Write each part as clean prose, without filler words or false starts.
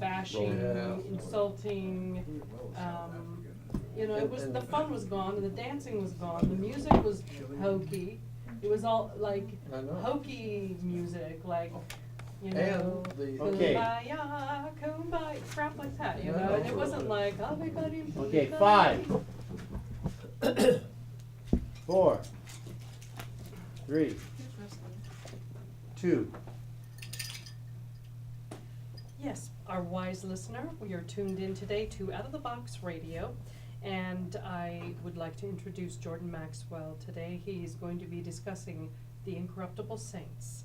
bashing, insulting. It was the fun was gone, the dancing was gone, the music was hokey. It was all like hokey music, like kumbaya, kumbaya, crap like that, and it wasn't like everybody. Okay, 5, 4, 3, 2. Yes, our wise listener, we are tuned in today to Out of the Box Radio, and I would like to introduce Jordan Maxwell today. He's going to be discussing the Incorruptible Saints.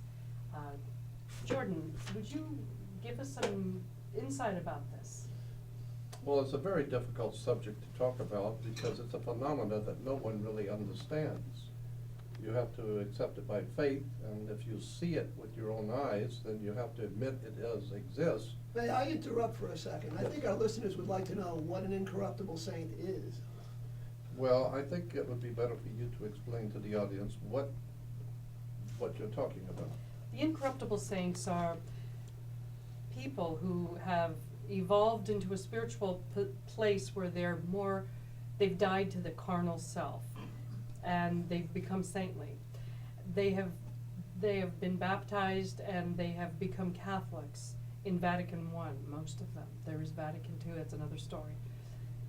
Jordan, would you give us some insight about this? Well, it's a very difficult subject to talk about because it's a phenomena that no one really understands. You have to accept it by faith, and if you see it with your own eyes, then you have to admit it does exist. May I interrupt for a second? I think our listeners would like to know what an incorruptible saint is. Well, I think it would be better for you to explain to the audience what you're talking about. The Incorruptible Saints are people who have evolved into a spiritual place where they've died to the carnal self, and they've become saintly. They have been baptized and they have become Catholics in Vatican I, most of them. There is Vatican II, that's another story.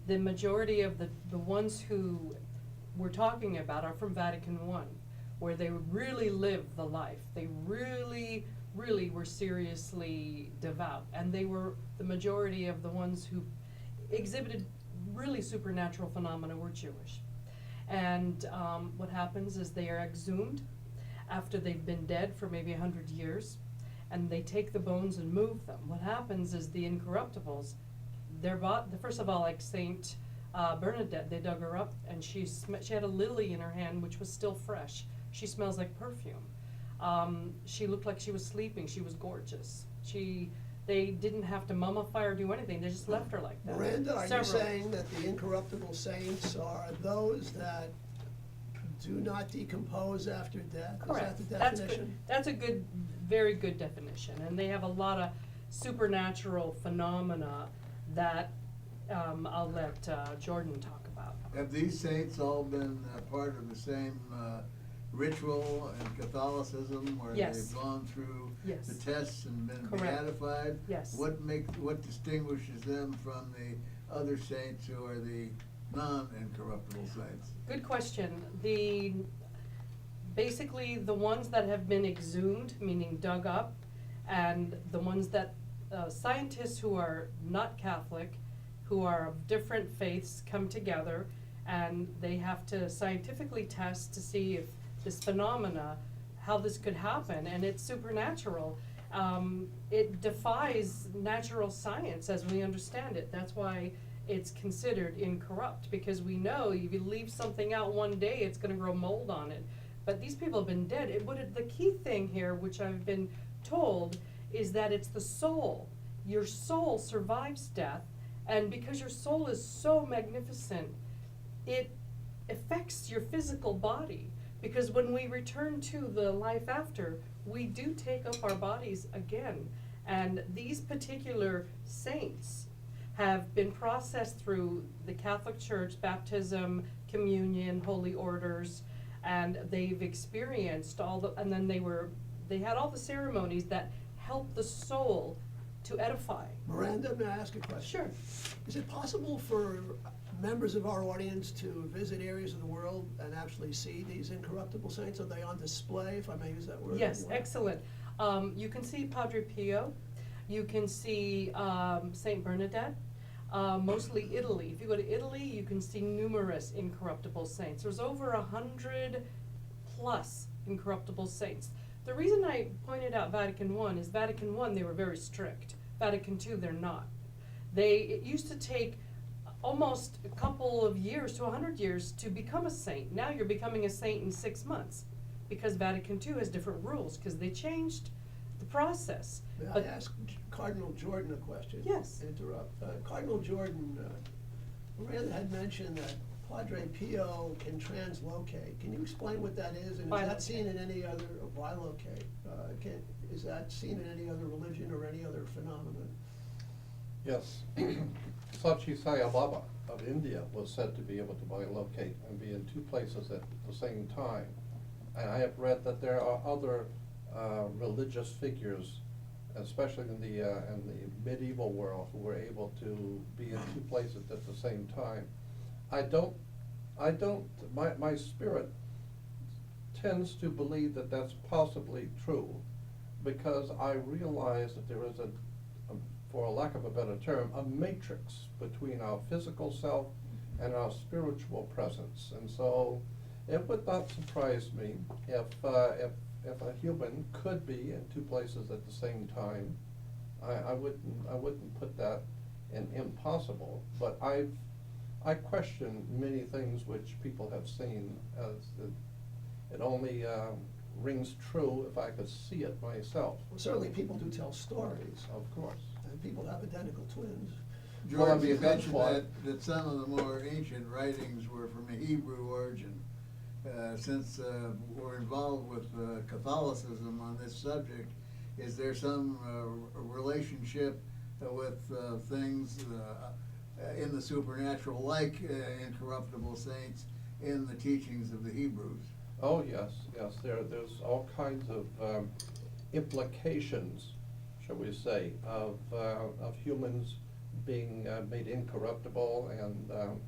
The majority of the ones who we're talking about are from Vatican I, where they really lived the life. They really, really were seriously devout, and they were the majority of the ones who exhibited really supernatural phenomena were Jewish. And what happens is they are exhumed after they've been dead for maybe 100 years, and they take the bones and move them. What happens is the Incorruptibles, first of all, like Saint Bernadette, they dug her up, and she had a lily in her hand, which was still fresh. She smells like perfume. She looked like she was sleeping. She was gorgeous. They didn't have to mummify or do anything. They just left her like that. Miranda, are you saying that the incorruptible saints are those that do not decompose after death? Correct. Is that the definition? That's a good, very good definition. And they have a lot of supernatural phenomena that I'll let Jordan talk about. Have these saints all been part of the same ritual in Catholicism where Yes. they've gone through Yes. the tests and been Correct. beatified? Yes. What distinguishes them from the other saints who are the non-incorruptible saints? Good question. Basically the ones that have been exhumed, meaning dug up, and the ones that scientists who are not Catholic, who are of different faiths, come together, and they have to scientifically test to see if this phenomena, how this could happen, and it's supernatural. It defies natural science as we understand it. That's why it's considered incorrupt, because we know if you leave something out one day, it's going to grow mold on it. But these people have been dead. The key thing here, which I've been told, is that it's the soul. Your soul survives death, and because your soul is so magnificent, it affects your physical body. Because when we return to the life after, we do take up our bodies again. And these particular saints have been processed through the Catholic Church, baptism, communion, holy orders, and they've experienced and then they had all the ceremonies that help the soul to edify. Miranda, may I ask a question? Sure. Is it possible for members of our audience to visit areas of the world and actually see these incorruptible saints? Are they on display, if I may use that word? Yes, anywhere? excellent. You can see Padre Pio. You can see Saint Bernadette. Mostly Italy. If you go to Italy, you can see numerous incorruptible saints. There's over 100 plus incorruptible saints. The reason I pointed out Vatican I is Vatican I, they were very strict. Vatican II, they're not. It used to take almost a couple of years to 100 years to become a saint. Now you're becoming a saint in 6 months because Vatican II has different rules because they changed the process. May I ask Cardinal Jordan a question? Yes. Interrupt. Cardinal Jordan, Miranda had mentioned that Padre Pio can translocate. Can you explain what that is? And is that seen in any other, bilocate, is that seen in any other religion or any other phenomenon? Yes. Sachi Sai Baba of India was said to be able to bilocate and be in two places at the same time. And I have read that there are other religious figures, especially in the medieval world, who were able to be in two places at the same time. My spirit tends to believe that that's possibly true, because I realize that there is for a lack of a better term, a matrix between our physical self and our spiritual presence. And so it would not surprise me if a human could be in two places at the same time. I wouldn't put that in impossible, but I question many things which people have seen as it only rings true if I could see it myself. Well, certainly people do tell stories, Of course. and people have identical twins. Well, I George, mean, you that's mentioned why- that some of the more ancient writings were from a Hebrew origin. Since we're involved with Catholicism on this subject, is there some relationship with things in the supernatural, like incorruptible saints, in the teachings of the Hebrews? Oh, yes, there's all kinds of implications, shall we say, of humans being made incorruptible, and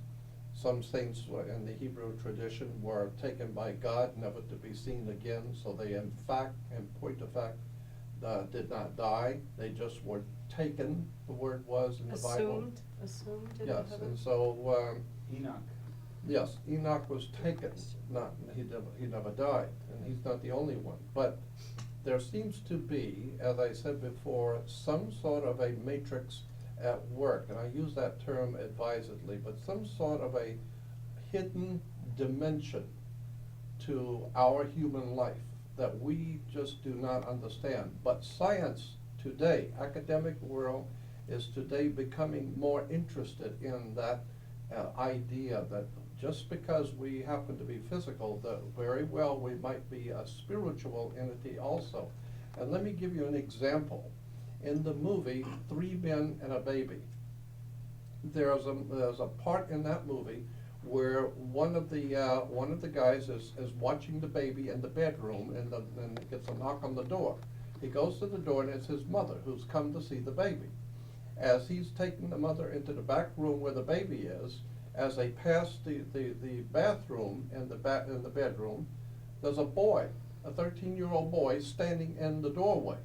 some saints in the Hebrew tradition were taken by God, never to be seen again, so they in point of fact, did not die, they just were taken, the word was in the Bible. Assumed into Yes, heaven? and so, Enoch. yes, Enoch was taken, he never died, and he's not the only one. But there seems to be, as I said before, some sort of a matrix at work, and I use that term advisedly, but some sort of a hidden dimension to our human life that we just do not understand. But science today, academic world, is today becoming more interested in that idea that just because we happen to be physical, that very well we might be a spiritual entity also. And let me give you an example. In the movie Three Men and a Baby, there's a part in that movie where one of the guys is watching the baby in the bedroom, and gets a knock on the door. He goes to the door, and it's his mother who's come to see the baby. As he's taking the mother into the back room where the baby is, as they pass the bathroom in the bedroom, there's a boy, a 13-year-old boy, standing in the doorway.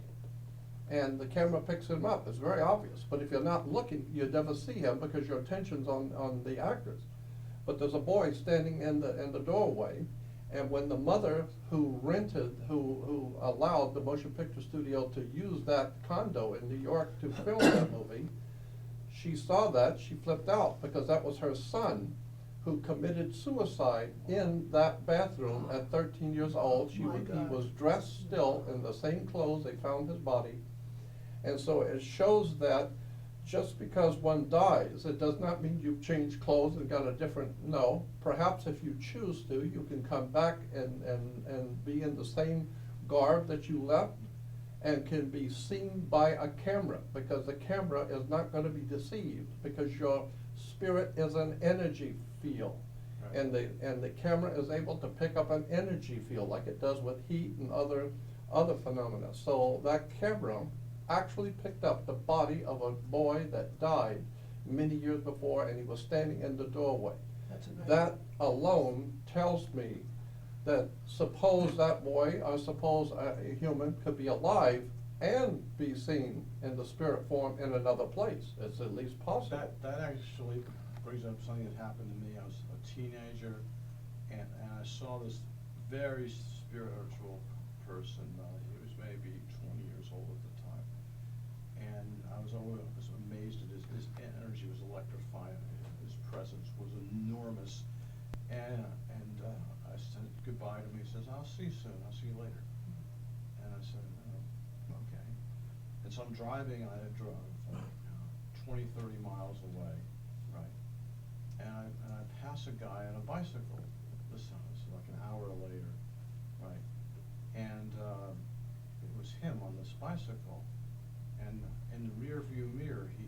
And the camera picks him up. It's very obvious. But if you're not looking, you never see him because your attention's on the actors. But there's a boy standing in the doorway, and when the mother who allowed the motion picture studio to use that condo in New York to film that movie, she saw that, she flipped out, because that was her son who committed suicide in that bathroom at 13 years old. He was dressed still in the same clothes, they found his body. And so it shows that just because one dies, it does not mean you've changed clothes and got a different, no. Perhaps if you choose to, you can come back and be in the same garb that you left, and can be seen by a camera, because the camera is not going to be deceived, because your spirit is an energy field. Right. And the camera is able to pick up an energy field like it does with heat and other phenomena. So that camera actually picked up the body of a boy that died many years before, and he was standing in the doorway. That's amazing. That alone tells me that suppose that boy, or suppose a human could be alive and be seen in the spirit form in another place. It's at least possible. That actually brings up something that happened to me. I was a teenager, and I saw this very spiritual person. He was maybe 20 years old at the time. And I was always amazed at his energy was electrifying. His presence was enormous. And I said goodbye to him. He says, "I'll see you soon. I'll see you later." And I said, "Oh, okay." And so I'm driving, I drove 20, 30 miles away, right? And I pass a guy on a bicycle. This is like an hour later, right? And it was him on this bicycle. And in the rear view mirror, he